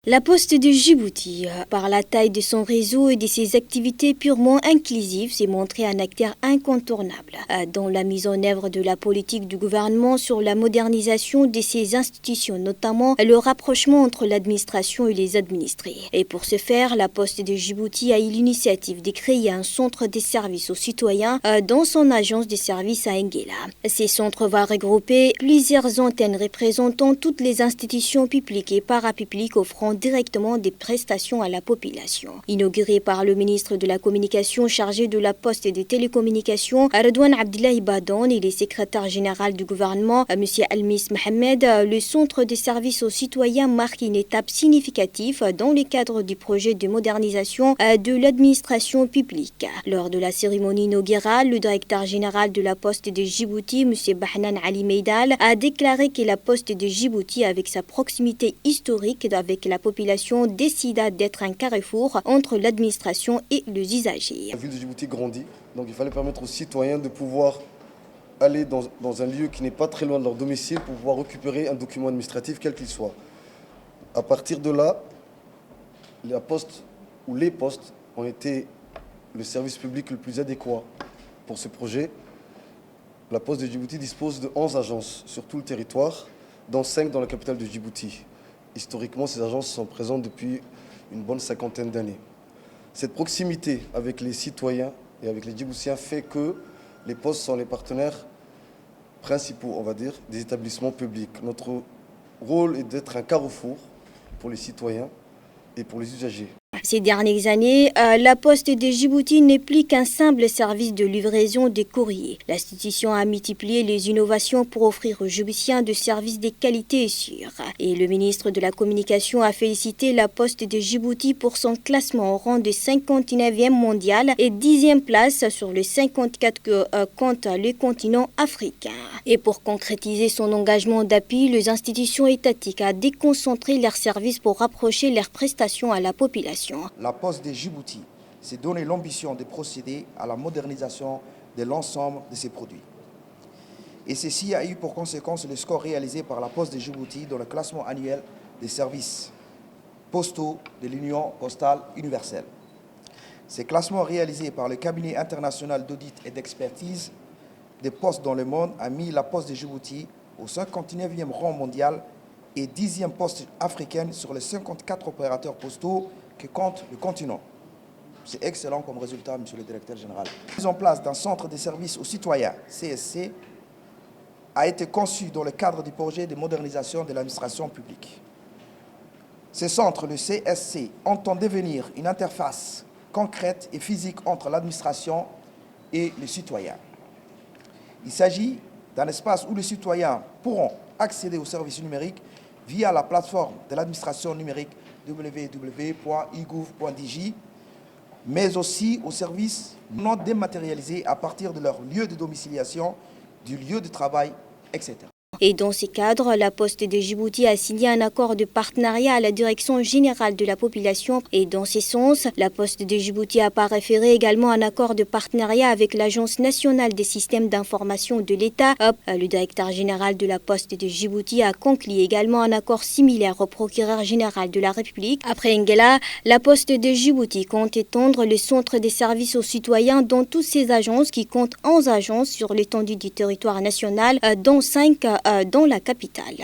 La Poste de Djibouti, par la taille de son réseau et de ses activités purement inclusives, s'est montrée un acteur incontournable dans la mise en œuvre de la politique du gouvernement sur la modernisation de ses institutions, notamment le rapprochement entre l'administration et les administrés. Et pour ce faire, la Poste de Djibouti a eu l'initiative de créer un centre de services aux citoyens dans son agence de services à Nguela. Ces centres vont regrouper plusieurs antennes représentant toutes les institutions publiques et parapubliques offrant directement des prestations à la population. Inauguré par le ministre de la Communication chargé de la Poste et des Télécommunications, Redouane Abdillahi Badan, et le secrétaire général du gouvernement, M. Almis Mohamed, le centre de services aux citoyens marque une étape significative dans le cadre du projet de modernisation de l'administration publique. Lors de la cérémonie inaugurale, le directeur général de la Poste de Djibouti, M. Bahnan Ali Meidal, a déclaré que la Poste de Djibouti, avec sa proximité historique avec la population, décida d'être un carrefour entre l'administration et les usagers. La ville de Djibouti grandit, donc il fallait permettre aux citoyens de pouvoir aller dans un lieu qui n'est pas très loin de leur domicile pour pouvoir récupérer un document administratif quel qu'il soit. À partir de là, la poste ou les postes ont été le service public le plus adéquat pour ce projet. La Poste de Djibouti dispose de 11 agences sur tout le territoire, dont 5 dans la capitale de Djibouti. Historiquement, ces agences sont présentes depuis une bonne cinquantaine d'années. Cette proximité avec les citoyens et avec les Djiboutiens fait que les postes sont les partenaires principaux, on va dire, des établissements publics. Notre rôle est d'être un carrefour pour les citoyens et pour les usagers. Ces dernières années, la Poste de Djibouti n'est plus qu'un simple service de livraison de courriers. L'institution a multiplié les innovations pour offrir aux Djiboutiens de services de qualité et sûrs. Et le ministre de la Communication a félicité la Poste de Djibouti pour son classement au rang de 59e mondial et 10e place sur les 54 que compte le continent africain. Et pour concrétiser son engagement d'appui, les institutions étatiques ont déconcentré leurs services pour rapprocher leurs prestations à la population. La Poste de Djibouti s'est donné l'ambition de procéder à la modernisation de l'ensemble de ses produits. Et ceci a eu pour conséquence le score réalisé par la Poste de Djibouti dans le classement annuel des services postaux de l'Union postale universelle. Ces classements réalisés par le cabinet international d'audit et d'expertise des postes dans le monde a mis la Poste de Djibouti au 59e rang mondial et 10e poste africaine sur les 54 opérateurs postaux que compte le continent. C'est excellent comme résultat, monsieur le directeur général. La mise en place d'un centre de services aux citoyens, CSC, a été conçu dans le cadre du projet de modernisation de l'administration publique. Ce centre, le CSC, entend devenir une interface concrète et physique entre l'administration et les citoyens. Il s'agit d'un espace où les citoyens pourront accéder aux services numériques via la plateforme de l'administration numérique www.igouv.dj, mais aussi aux services non dématérialisés à partir de leur lieu de domiciliation, du lieu de travail, etc. Et dans ce cadre, la Poste de Djibouti a signé un accord de partenariat à la Direction générale de la population. Et dans ce sens, la Poste de Djibouti a par référé également un accord de partenariat avec l'Agence nationale des systèmes d'information de l'État. Le directeur général de la Poste de Djibouti a conclu également un accord similaire au procureur général de la République. Après Nguela, la Poste de Djibouti compte étendre le centre des services aux citoyens dans toutes ses agences qui comptent 11 agences sur l'étendue du territoire national, dont 5 dans la capitale.